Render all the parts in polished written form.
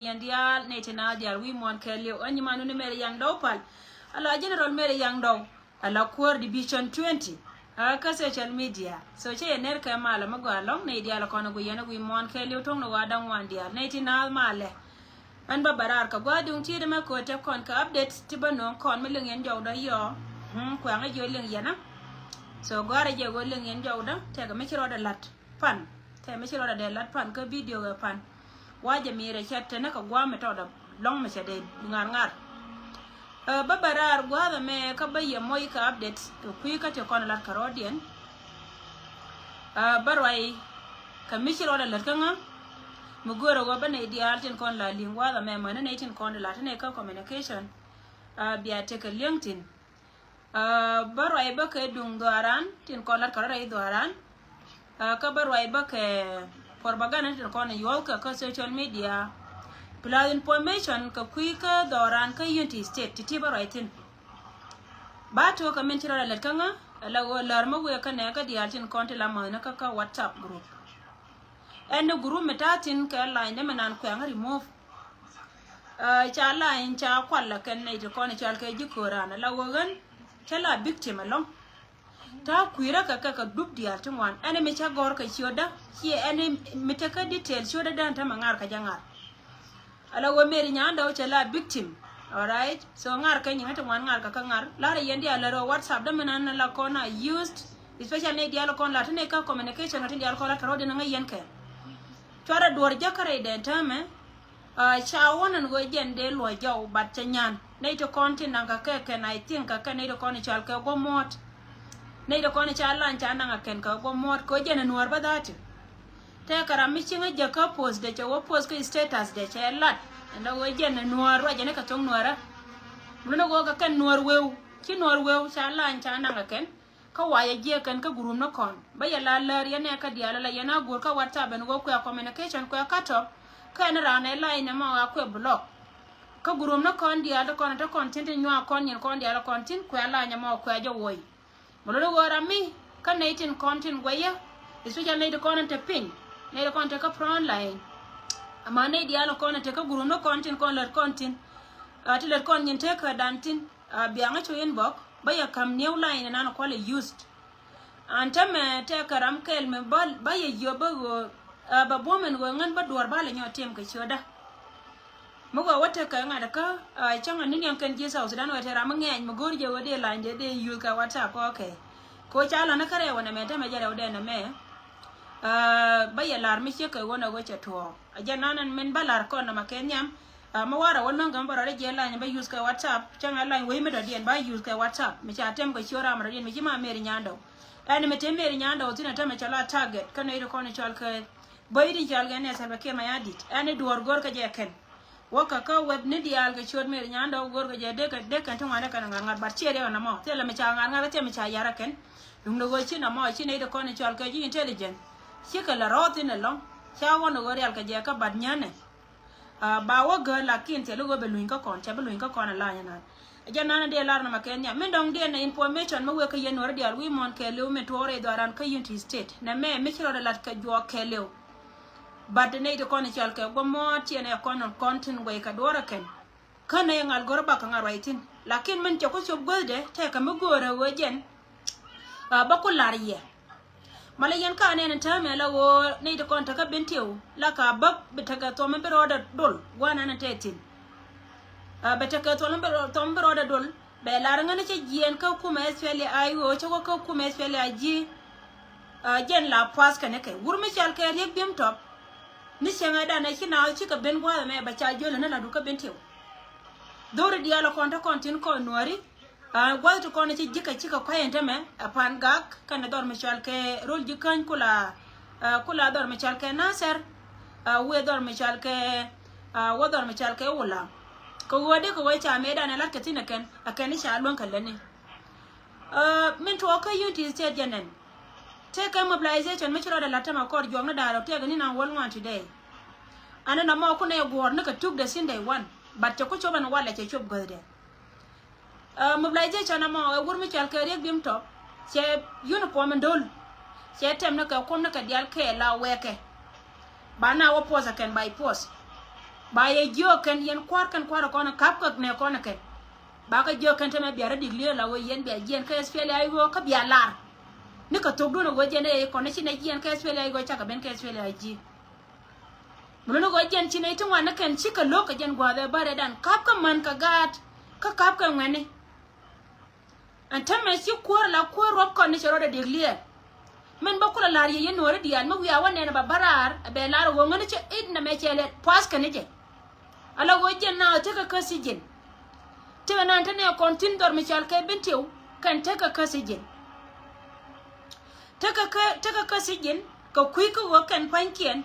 Yandial netina dial we mon kelio any manu ne mere yang do pal ala general mere yang do ala core division 20 ka social media so che ner ka mala mago long ne dial kono go yana we mon kelio tong no wadan wan dial netina male an babarar ka gwadung ti de ma ko te kon ka update ti banon kon me leng yan jaw da yo kwa nga jo leng yana so gore je go leng yan jaw da te ga me chiro da lat pan te me chiro da lat pan ka video ga pan waje mire chatte na ka gwa meta da long me chede ngar babarar gwa da me ka baye moy ka update ku ka te kon lat karodien barwai ka mishiro da lat kanga mugoro go bane ideal tin kon la lingwa da me mana ne tin kon la ne ka communication biya te ka linkedin barwai ba ka dung doaran tin kon lat karodai doaran ka barwai ba ka propaganda tin kon yol ka social media plus information ka kuika doran ka unity state ti barwai tin ba to ka min tira la kanga la go larma go ka ne ka dial tin kon la mana ka whatsapp group and group metatin ka line de manan ko ang remove cha line cha kwalla kan ne to kon cha ka jikorana la go gan cha la victim along ta kuira ka duk dial tin wan ene me cha gor ka shoda ki ene mitaka detail shoda dan ta mangar ka jangar ala go meri nyanda o cha la victim alright so ngar ka nyinga tin wan ngar ka ngar la re yendi ala ro whatsapp da manan la kona used especially dial kon la tane ka communication tin dial kon la ro de nga yen ka chora dor jakare de tame cha wonan go jende lo jaw bat nyan ne to kontin nga ka na I think ka ne to kon chal ka go mot ne do kon cha lan cha na ken ka go mot ko jene nuar badati te kara mi chinga jaka post de wo post ko status de che lat ndo go jene nuar wa jene ka tong nuara muno go ka ken nuar wew chi nuar wew cha lan cha na ken ka waya je ken ka gurum no kon ba ya la lar ya ne ka diala la yana gur ka whatsapp ben go ko communication ko ka top ka na rana line ma wa ko block ka gurum no kon diala kon ta content nyua kon yin kon diala content ko la nya ma ko ja woy mulo go rami kan ne tin content goya especially ne kon ta pin ne kon ta ka front line ama ne diala kon ta ka gurum no content kon ler content ati ler kon yin te ka dantin bianga cho yin bok ba ya kam new line na ko le used antame te karam kel me bal ba ye yo ba go ba bomen go ngan ba dor ba le nyotem ka choda mo go wata ka ngada ka changa nin yan kan je sa Sudan wata ram ngeng mo gor je wode line de yu ka wata ko okay ko chala na kare wona me tame jare wode na me ba ya lar mi che ka wona go chato ajananan men balar ko na makenyam mawara wannan gambara rage line ba use ka whatsapp changa line we me dien ba use ka whatsapp me cha tem ko chora mara dien me jima meri nyando ani me tem meri nyando tina tama chala target kana iro kono chal ka bayri chal ga ne salba ke mayadit ani duor gor ka je ken waka ka web ne dial ga chod meri nyando gor ga je de kan tama kana ngar bar chere na mo tele me cha ngar te me cha yara ken dum no go chi na mo chi ne iro kono chal ka ji intelligent chi ka la rotin long cha wono gor yal ka je ka bad nyane ba wa ga la kin te lugo be luin ka kon cha be luin ka kon la yana jana na de lar na makenya men dong de na information mo we ka yen wor dial wi mon ke lew me tore do aran ka unity state na me chiro de lat ka jo ke lew bad ne de kon chal ke go mo ti ne kon content we ka dora ken kana ngal gor ba ka ngar waitin lakin men ko chob golde te ka me gore wo jen ba ko lariye malayan ka ne ta me lawo ne de kon ta ka bentiu la ka bab bitaga to me bero da dol wana na tetin bitaga to me bero da dol be la ranga ne ci jien ka kuma espele ayo ci ko kuma espele aji jen la pas ka ne kai wurmi chal ka re bim top ni senga da na kina ci ka ben gwa me ba cha jole na la du ka bentiu dore dia la kon ta kontin ko nori gwal to kono ci jika cika kwayenta me apan gak kana dor me chalke rol jikan kula dor me chalke naser we dor me chalke wo dor me chalke wala ko wode ko wacha me da na lakatina ken akani sha lon kallane min to ka unity state janen te ka mobilization me chiro da latama kor jomna da te gani na wol wan today ana na mo ko ne gor na ka tuk da sin day one but ko choban wala che chob gode mobilization ama wurmi chal ka rek bim top che uniform ndol che tem na ka kon na ka dial ke la weke bana wo posa ken by post ba ye joken yen kwar kona kap ka ne kona ken ba ka joken teme biara digli la wo yen bi jen ka SPLA ay go ka biya lar ni ka togdo no go jene kona chine jen ka SPLA ay go chaka ben ka SPLA ay ji muno go jen chine itu wana ken chika loka jen gwa de bare dan kap ka man ka gat ka kap ka ngane antame si kwar la kwar rob kona chero de digli men bakula lar ye yen wore dial ma wiya wane na barar be lar go ngane che idna me chele pas ka ne je ala go jen na te ka kasijin te na tane kontin dor mi chal ke bintiu kan te ka kasijin te ka kasijin ka kui ko wo kan pankien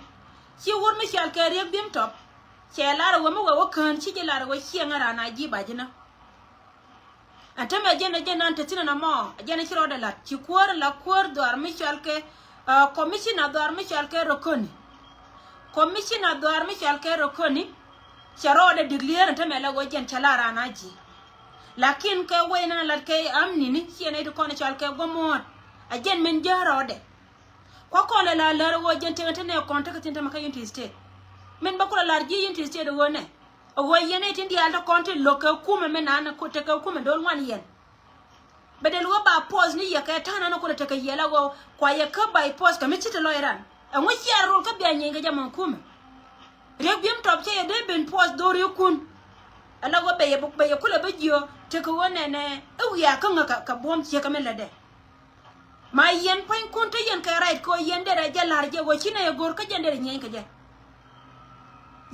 chi wor mi chal ke re bim top che lar go mo wo kan chi je lar go chi ngara na ji ba jina atama jena ante tina na mo jena chiro de la chi kwor la kwor dor mi chal ke commissioner dor mi chal ke rokoni commissioner dor mi chal ke rokoni charo de diglier ante la go jen chalara na ji lakin ke wayna la ke amni ni chene de kono chal ke gomot a jen men jaro de ko kono la go jen tengate ne contact tinta maka unity state men bakula la ji unity state go ne o yene tindi alta konti loka kuma menana ko te ka kuma dol wan yen bedel wo ba pause ni ya ka tana no ko te ka yela go kwa ya ka by pause ka michita loiran en wo ci arol ka biya nyenga jamon kuma rek bim top che de ben pause do re kun ala go be ya kula be jio te ko wona ne o ya ka ka bom che ka mela de ma yen pain kun te yen ka right ko yen de ra jalar je go china ya gor ka jende nyenga je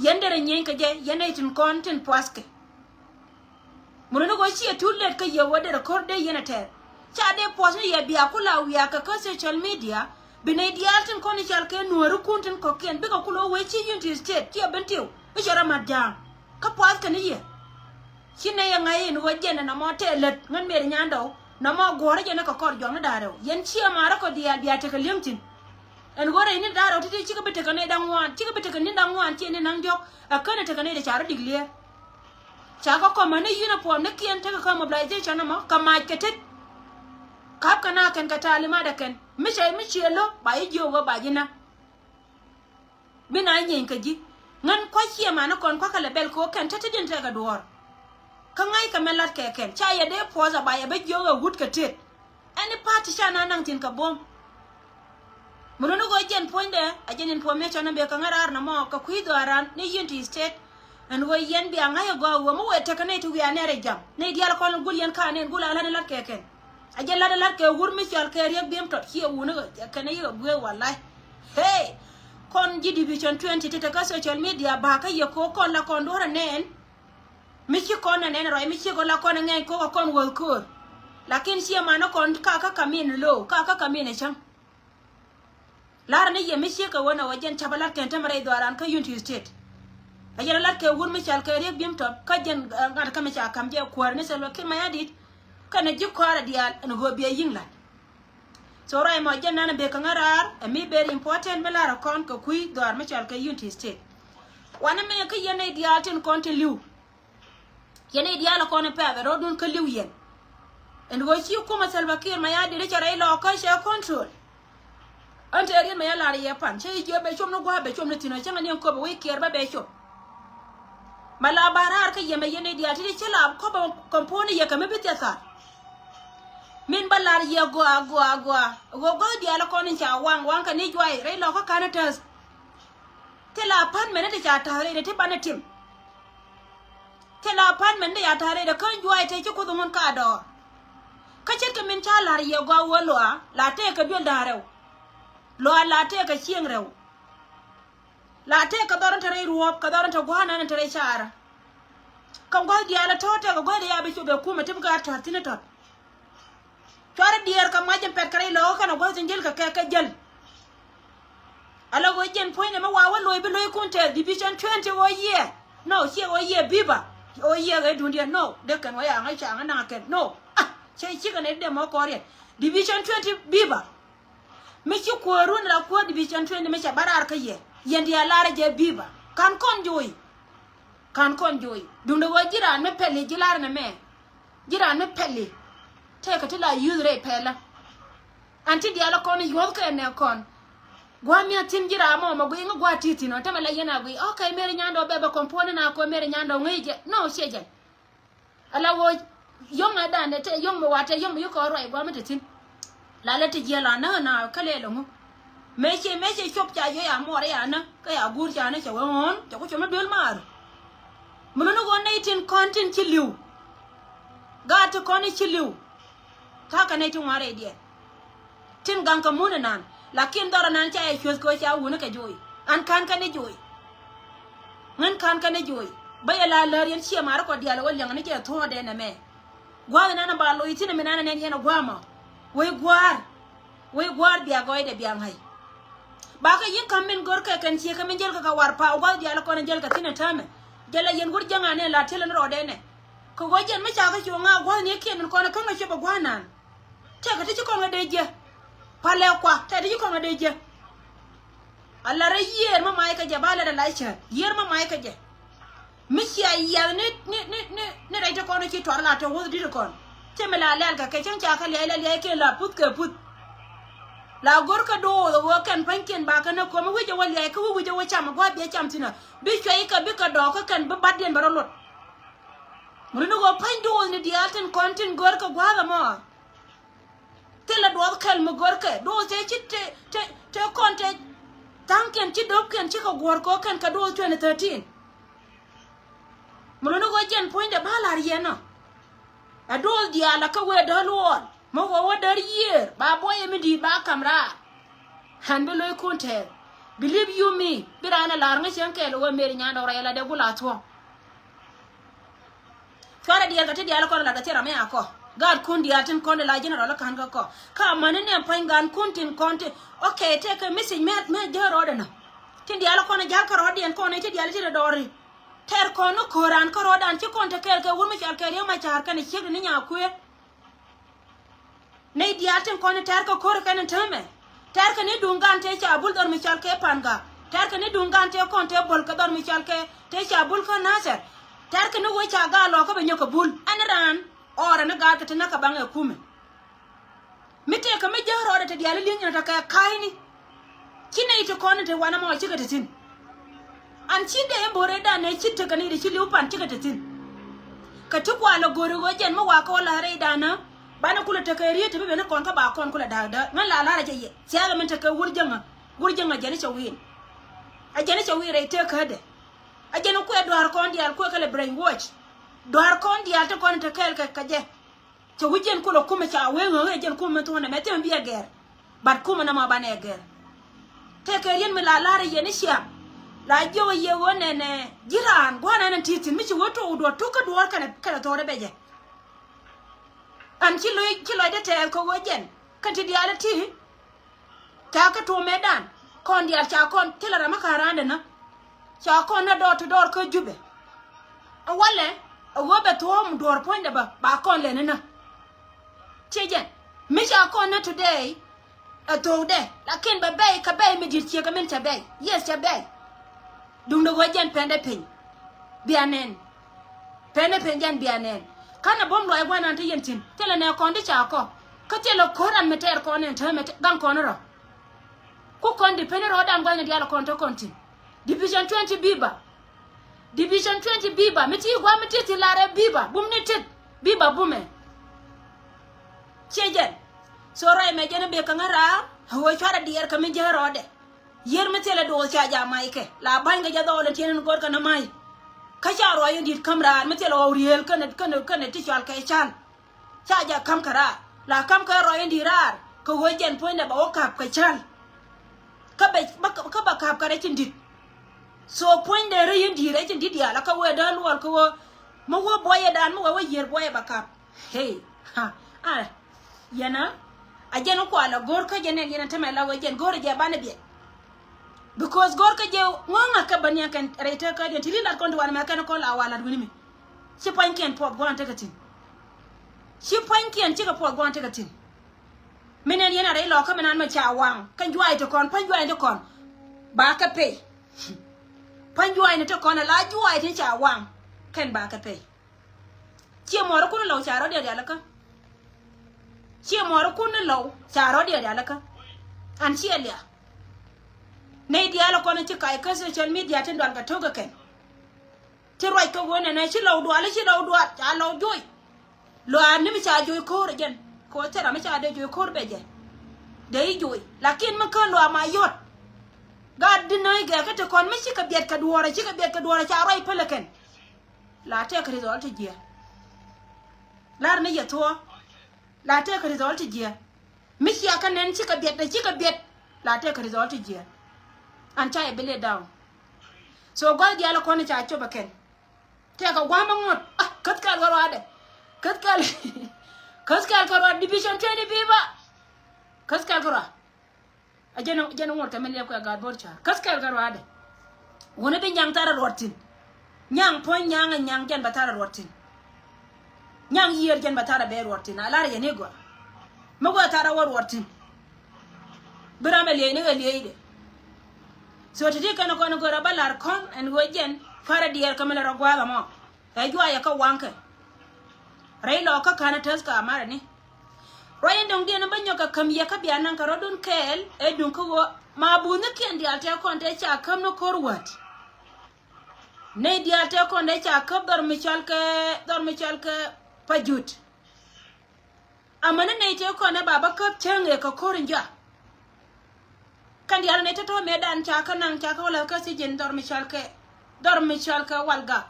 yendere nyen ka je yenetin content poaske muno go chi tulet ka ye wode record de yenete cha de pos ni ye bia kula wiya ka social media bine dialtin koni chal ke nuoru kuntin ko ken be ko kulo we chi unity state ti bentiu e chara madam ka poaske ni ye chine ya ngai no jene na mo telet ngan mer nyando na mo gore je na ka kor jong na daro yen chi amara ko dial bia te ka limtin en gore ni daro titi chika bete kane dangwan chika bete kane dangwan tiene nang jok akane te kane de charo diglie chaka ko mane uniform ne kien te ka mobilization ma kama ketet kap kana ken katali ma da ken miche lo ba yi jo ba jina bina yin ka ji ngan kwa chie ma na kon kwa kala bel ko ken tete din te ga dor ka ngai ka melat ke ken cha ya de poza ba ya be jo ga gut ketet any party sha na nang tin ka bom muno go jen poinde a jen information be ka ngarar na mo ka kuido aran ni unity state and go yen bi anga go wo mo wete ka ne tu ya ne rejam ne dial ko gul yen ka ne gul ala ne lat keken a jen la lat ke wur mi chal ke riek biem tot hi wona ka ne yo gwe wallahi hey kon ji division 20 tete ka social media ba ka ye ko kon la kon dora nen mi chi kon ne ne roi mi chi go la kon ngai ko kon wo ko lakin si ma na kon ka kamin lo ka kamin chang lar ne ye misie ka wona wajen chabalat ken tamare doaran ka unity state ajara lat ke wur mi chal ke rek bim top ka jen ngat ka me cha kam je kwar ne selo ke mayadit kana ji kwara dial en go be yingla so rai mo jen nana be ka ngarar e mi very important me lar kon ko kui doar mi chal ke unity state wana me ka yene dial ten kon te liu yene dial ko ne pa ro dun ka liu yen en go chi kuma selva kir mayadi re chara ilo ka she control ante erin me yala ye pan che jo be chom no gwa be chom ne tino changa ne ko be we kier ba be chom mala barar ka yeme yene dia ti chela ko ba komponi ye ka me bitia sa min balar ye go dia la ko ni cha wang ka ni jwai re lo ka kana tas tela pan me ne cha ta re te ban tim tela pan me ne ya ta re de kan jwai te ci ko do mon ka do ka che ka min cha lar ye go wolo la te ka bil da rew lo la te ka chieng rew la te ka doron tare ruop ka doron ta gwana nan tare chara kan gwa dia la tote ka gwa ya be chube kuma tim ka ta tin tot chara dier ka majam pet kare lo kana gwa jengel ka jel ala go jen point ma wa lo be lo kunte division 20 o ye no she o ye biba o ye ga dundia no de kan wa ya ngai cha ngana ken no che chi ka ne de mo kore division 20 biba me chi ko run la ko division 20 me cha barar ka ye yendi alara je biba kan kon joy dunde wo jiran me pelle jilar na me jiran me pelle te ka tila use re pella anti diala kon yod ka ne kon gwa mi atin jira mo ma gwi ngwa titi no tamala yena gwi okay mere nyando beba kompone na ko mere nyando ngije no sheje ala wo yong ada ne te yong mo wate yong yo ko roi gwa mate tin la le te jela na kale lo ngo meche chop cha yo ya more ya na ka ya gur cha na cha won cha ko choma dol mar muno no go na itin content chiliu ga to koni chiliu ta ka ne tin ware die tin gan ka mun nan lakin dora nan cha e chos ko cha wona ka joy an kan ka ne joy ngan kan ka ne joy baya la lar yan chi mar ko diala wal yang ne ke to de na me gwa na na ba lo itin me na ne yana gwa ma we gwar biya goy de biang hay baka yin kamin gorka kan ci kamin jel ka war pa gwa diala ko ne jel ka tin tame jela yen gur janga ne la telen ro de ne ko go jen me cha ka chu nga gwa ne ken ko na kan ga cheba gwa nan te ka ti ko nga de je pale kwa te di ko nga de je alla ra yer ma mai ka je bala da laicha yer ma mai ka je misya ya ne ra ite ko no ci tor la to wo di ko te me la lel ka ke chen cha ka le ke la put ke put la gor ka do wo kan panken ba ka na ko mo wije wal ya ka wije wo chama gwa be cham tina bi chwe ka bi ka do ka kan ba badden barolot mo no go pan do ni di alten content gor ka gwa ga mo te la do kal mo gor ka do te ci te content tanken ci do kan ci ka gor ko kan ka do 2013 mo no go jen point de bala riena adol dia la ka we dalon mo wo dar year ba boye mi di ba kamra han be loy konte believe you me birana lar nga chen ke lo meri nya do rela de gula to fara dia ka te dia la ko la da tera me ako god kun dia tin kon la general la kan ko ka manene pangan kuntin konte okay take a message me jaro de na tin dia la ko na jar ka ro dien ko ne te dia la te dori ter ko no koran ko ro dan ti konte ke wur me chal ke ma char ka ne chig ni nya ku ne diaten kono tar ko kor kan tame tar kan dungan te cha bul dor michal ke panga tar kan dungan te kon te bol ka dor michal ke te cha bul ko nasar tar kan wo cha ga lo ko be nyoko bul anran ora na ga ta na ka bange kume mite ka me jaro de te diale linya ta ka kaini kine ito kono te wana mo chiga tin an chinde e bore da ne chitte kan ide chili upan chiga tin ka tukwa lo goro go jen mo wa ko la re da na bana kula takariya tabi bena kon ka ba kon kula da ngan la la je siya men taka wurjanga jani chawin a jani chawin re te ka de a jani ko do har kon dial ko kala brain watch do har kon dial ta kon ta kel ka je to wujen kula kuma cha we ngan jen kuma to na mete biya ger bat kuma na ma bana ger takariya me la la re ye ni siya la jo ye wona ne jiran gwana nan titin mi ci woto do to ka do kana to re beje an kilo de tel ko wojen kanti dialati ta ka to medan kon dial cha kon tilara makarande na cha kon na dot dor ko jube wale wobe to mu dor ponde ba kon le na chejen mi cha kon na today to de lakin ba bay ka bay mi dir che ka men ta bay yes ta bay dung do wojen pende pin bianen pende pen bianen kana bom lo ay wana ta yentin tele ne kondi cha ko ka tele koran meter ko ne ta met gan kono ro ku kondi penero dan gwan dia la konto konti division 20 biba meti gwa meti lare biba bum ne tet biba bume chejen so ray me jene be kangara ho chara dier ka mi jero de yer metele do cha ja mai ke la banga ja do le tenen gor kana mai ka charo ayo dit kamra metelo riel kana ti chal ka chan cha ja kam kara la kam ka ro indi rar ko wojen poine ba okap ka chan ka ba kap ka rechin dit so poinde re indi rechin dit ya la ka we da lual ko mo wo boye dan mo wo yer boye ba kap hey ha yana ajeno ko ala gor ka jenen yana tamela wojen gor je bana bi because gor ka je ngonga ka banya kan rete ka de tilila kon wan ma kan ko la wala duni mi ci panken pop gon ta katin ci panken ci ka pop gon ta katin menen yana rai lo ka menan ma cha wang kan juai to kon pan juai to kon ba ka pe pan juai ne to kon la juai tin cha wang kan ba ka pe ci mo ro kun lo cha ro de la ka ci mo ro kun lo cha ro de la ka an ci alia nei diala kono ci kai ka social media tin dal ga toga ken ti roi ko wona na ci law do ala ci law do ta law joy lo an mi cha joy ko regen ko tera mi cha de joy ko be je dai joy lakin man kan lo ma yot gad dinai ga ka te kon mi ci ka biet ka duora cha roi pele ken la te ka result je lar ne ya to la te ka result je mi ci aka nen ci ka biet la te ka result je an cha e bele down so go di ala kono cha choba ken te ka gwa mangot kat kal garwade kat kal garwa division 20 biba kat kal garwa ajeno ngor tamen le ko ga borcha kat kal garwade wona be nyang tara rotin nyang pon nyang gen batara rotin nyang yer gen batara be rotin ala ya nego mago tara war rotin birame le ne le ide so today kana kono go rabalar kon en wojen fara dier kamela ragwa mo ay jwa ya ka wanke ray lo ka kana tas ka mara ni royen dong dia banyo ka kam ya ka bianan ka rodun kel e dun ko ma bu ne ken dia te kon te cha kam no korwat ne dia te kon de cha ka dor michal ke pajut amana ne te kon ne baba ka chenge ka korinja kan yalla ne to medan cha ka nang cha ka wala ka si jin dor michal ka walgak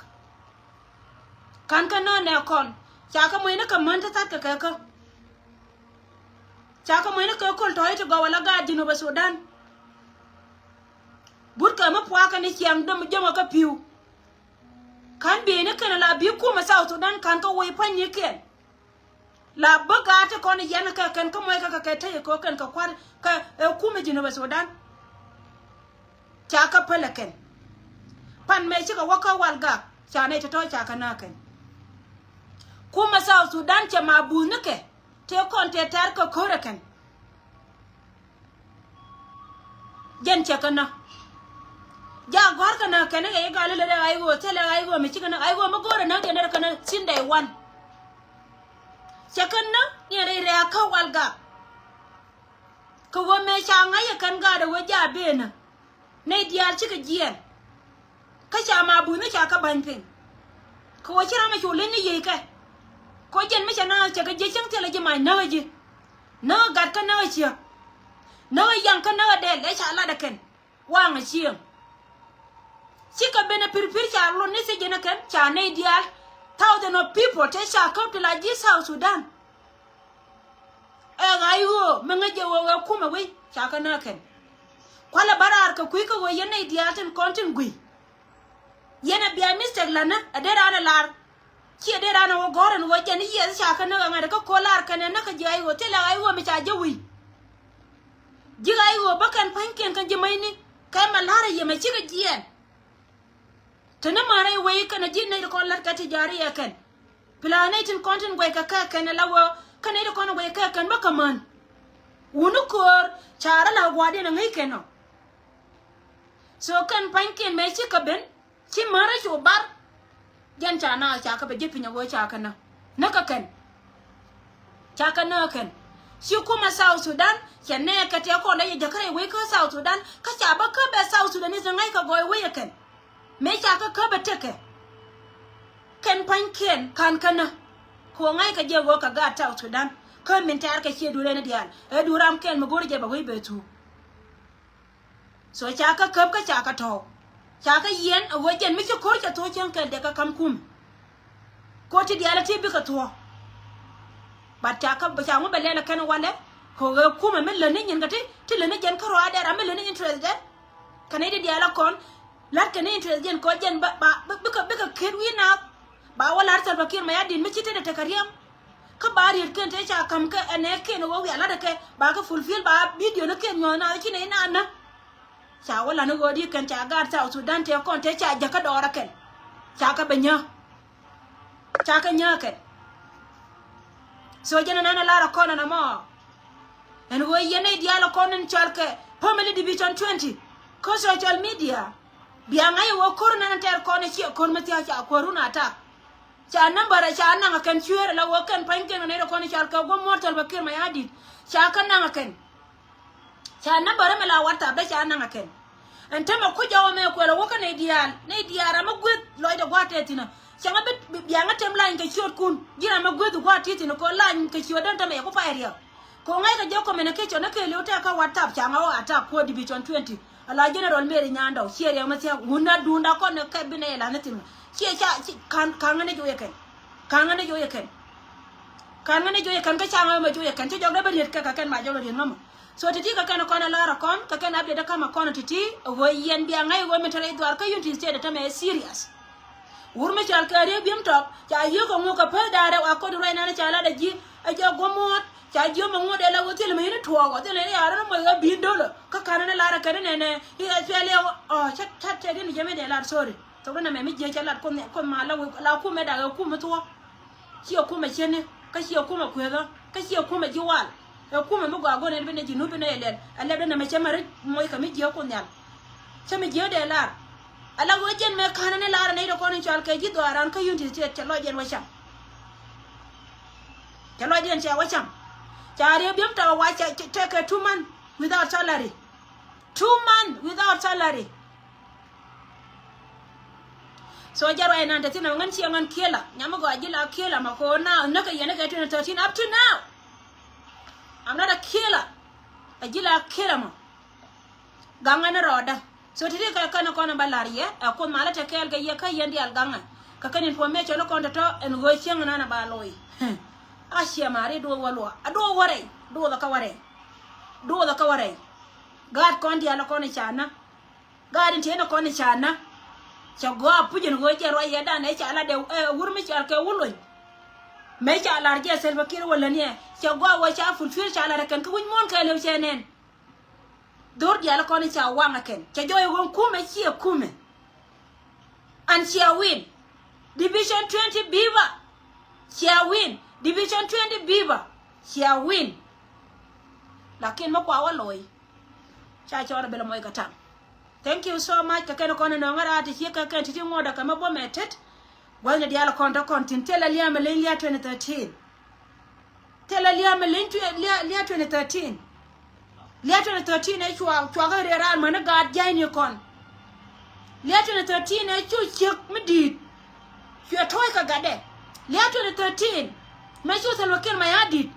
kan ka no ne kon cha ka moy ne ka man ta ka cha ka moy ne ka kol to ito ga wala ga dino ba Sudan bur ka ma pwa ka ne chiang dum jama ka piu kan be ne kana la bi ku ma South Sudan kan ka woy panye ken la baga ta kon yana ka kan ka moy ka ta ko kan ka kwar ka ku me jino ba Sudan cha ka pelaken pan me chi ka waka walga cha ne to cha ka na ken kuma South Sudan cha ma bu ne ke te kon te tar ka koraken jen cha kana ja gwar kana kana ga le ai go tele ai go me chi kana ai go ma gore na ke ne kana sin day one cha kana ni re ka walga ko wo me cha ngai kan ga da waja be na ne diyar cika jiyan ka sha ma bu ne ka banfin ko wace rama shole ne yayi kai ko jen mi na ce ga je cin tele ji mai na waje na gar ka na waje na yan ka na da le sha Allah da kan wa nga ciyan cika bena pirpir cha lo ne se jena kan cha ne diyar thousand of people te sha ka to la ji South Sudan e ga yo me nga je wo kuma we cha ka na kan kwala barar ka kuika wo yene idiaten kontin gui yene bia mistake lana adera na lar ki adera na wo goren wo jeni yes shaka na ngada ka kolar kana na ka jai wo tela ai wo mi cha jawi jiga ai wo bakan panken kan jemaini kai malara ye me chiga jien tana mare wo kana jinna ko lar ka tijari ya kan planetin kontin gui ka kana lawo kana ida kono gui ka kan bakaman wunu kor chara la gwade na ngai keno so kan panken me chi kaben chi mara cho bar jan cha na cha ka be jipinya go cha kana naka kan cha kana kan shi kuma South Sudan kenne ka te ko da ya kare wai ka South Sudan ka cha ba ka be South Sudan zan ai ka go wai kan me cha ka be take kan panken kan kana ko ngai ka je go ka ga South Sudan ka min tar ka che dure na dial e duram ken mo gore je ba wai betu so chaka kap ka chaka to chaka yen a wajen miki ko ta to ken kan daga kam kum ko ti diala ti bi ka to ba chaka ba chamu bele na kan wale ko ga kuma men le nin ngati ti le ne jen karo ada ra men le ne interest de kan ide diala kon lat kan interest jen ko jen ba bi ka kirwi na ba wala har ba kir ma yadin miki te da takariyam ka bari ken te cha kam ka ane ken wo ya la da ke ba ka fulfill ba video na ken nyona ki ne na cha wala no godi kan cha gar South Sudan te kon te cha jaka dora ken cha ka benya cha ka nya ken so jena nana lara kona na mo en wo yene diala konen chalke family division 20 ko social media bianga yo korona na ter kone chi kon mati cha koruna ta cha nambara cha nanga kan chuer la wo kan panken ne ko ni chalka go mortal bakir mayadi cha kan nanga ken cha nambara mala wata be cha nanga ken en tema ku jawo me ko la woka ne dial ma gwet loy de gwate tina changa bit bianga tem lain ke chot kun gira ma gwet gwate tina ko lain ke chot dan tama ko fairia ko ngai ka jo communication na ke liota ka WhatsApp changa wa attack ko division 20 ala general mere nyanda chiere ma tia wuna dunda ko ne ke bine la natin chi cha kan ngane jo yeken kan ngane jo yeken kan ngane jo yeken ka changa ma jo yeken ti jo da bariet ka kan ma jo rin mama so titi ka kan ko na lara kon ka kan update ka ma kon titi wo yen bia ngai wo metale dwar ka yunti ste da me serious wur me chal ka re bim top cha yo ko ngo ka pa da ra ko do na na cha la da ji a jo gomot cha jo ma ngo de la wo til me ni to wo til ne ara mo ga bi do ka kan na lara ka ne ne ya fele o chat te ni jeme de la sorry to na me mi je cha la ko ma la ku me da ku me to chi ku me chene ka chi ku me ku ga ka chi ku me ji wal ku me go go ne bene ji nu bene le ala de na me chama mo ka mi je ko nyal chama je de la ala wo jen me kan ne lara ne do ko ni chal ka ji do aran ka yunti te lo jen wa cham te lo jen cha wa cham Chari bim ta wa take a 2 months without salary. 2 months without salary. So jaro ai nan tatina ngan ci ngan kela. Nyama go ajila kela mako na naka yana ka 2013 up to now. I'm not a killer. Ajila kela ma. Ganga na roda. So tiri ka kana kona balariye ko mala ta kel ga ye ka yendi al ganga. Ka kan information lo konta to en go chiang na na baloi. Asia mari do walwa ado ware do da kaware god kondi ala koni chana god intena koni chana chago apujin go jero yeda ne chala de wurmi chal ke wuloy me chala je selba kir wala ne chago wa cha fulfil chala rekan ko mon ka lew chenen dor di ala koni cha wanga ken cha joy gon kume chi kume and chia win division 20 biba chia win Division 20 Biba, she win. Lakin makwa waloi. Cha chora bela moy kata. Thank you so much. Kakeno kono ngara ati hika kan titi ngoda kama bo metet. Gwanya diala konta content tela lia melia 2013. Tela lia melia lia 2013. Lia 2013 e chwa ga reral mana gad jaini kon. Lia 2013 e chu chik medit. Chwa toy ka gade. Lia 2013 ma chu sel wakil ma yadit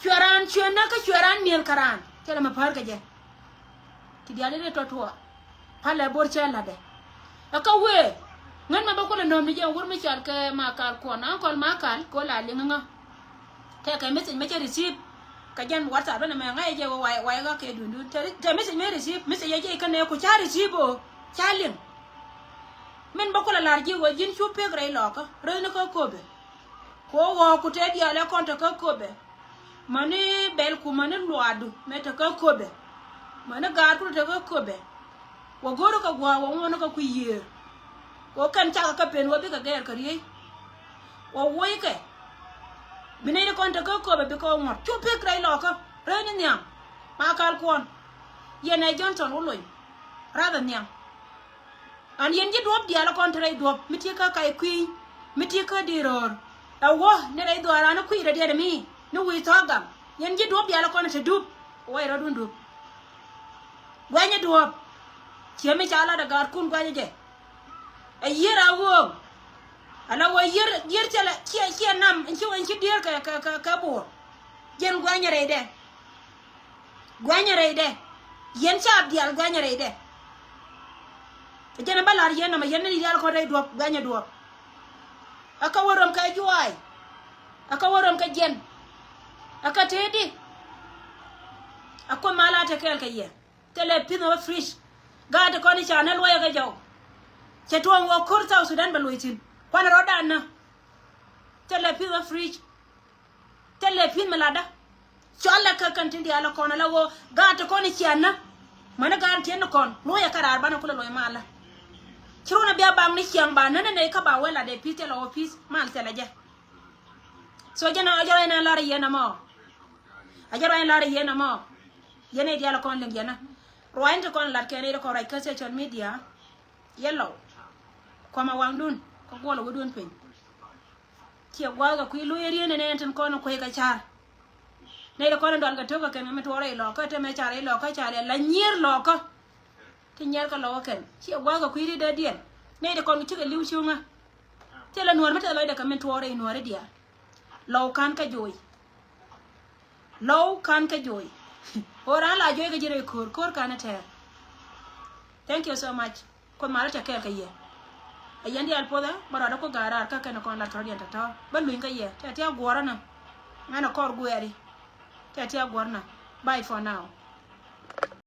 chuaran chuana ka chuaran miel karan tela ma par ka je ti diale ne totwa pala bor chela de aka we ngan ma ba ko nom ni je wur mi chal ke ma kal ko na kol ma kal ko la li nga te ka message ma che receive ka jan WhatsApp na ma ngai je wa ga ke dundu te message me receive message je ka ne ko cha receive o chalin men ba ko la larji wo jin chu pe grai loka re ne ko be ko wo ku te dia le konta ka kobe mani bel ku mani luadu meta ka kobe mani gar ku te ka kobe wo goro ka gwa wo ngono ka ku ye wo kan cha ka pen wo bi ka ger kariye wo woy ke bine le konta ka kobe bi ko ngor chu pe krai loka re ni nyam ma kal kon ye na Johnson wo loy rather nyam an yen ji dop dia le konta re dop miti ka kai ku miti ka diror awo ne dai do arana ku ira de mi no wi togam yen ji dop ya la kono te dup way ra dun dup gwanya dop chemi chala da gar kun gwanya je a yira wo ala wo yir chala chi nam inchi dir ka bo yen gwanya re de yen cha abdial gwanya re de jena balar yen ma yen ni yal ko re dop gwanya dop aka worom ka juwai aka worom ka jen aka tedi ako mala ta kel ka ye tele pino fresh gade ko ni channel waya ga jaw che to wo kurta Sudan baluitin kwana roda na tele pino fresh tele pin malada cholla ka kan tindi ala kono lawo gade ko ni channa mana gan ten kon loya karar bana kula loya mala Chiruna bia bang ni chiang ba nana ne ka ba wela de pite la office mal tele je so jana ajara na la riena mo ajara na la riena mo yene dia la kon ling yana roin to kon la kene ko rai ka social media yellow ko ma wangdun ko golo wudun pen ti gwa ga ku lu yeri ne ne tan kon ko ga char ne ko ndon ga to ga ken me to rai lo ko te me chare lo ko chare la nyir lo ko cái nhà cái lò kén chị qua cái quý đi đây điền này để con chứ cái lưu chung à thế là nuôi mất rồi để comment thua đây nuôi đi à lâu can cái rồi lâu can cái rồi ora la joy cái gì kur kana thế thank you so much con mara cha cái gì ayandi alpoda bara da ko gara ka kana kon la torian ta ba luin cái gì ta tia gwara na ngana kor gueri ta tia gwarna bye for now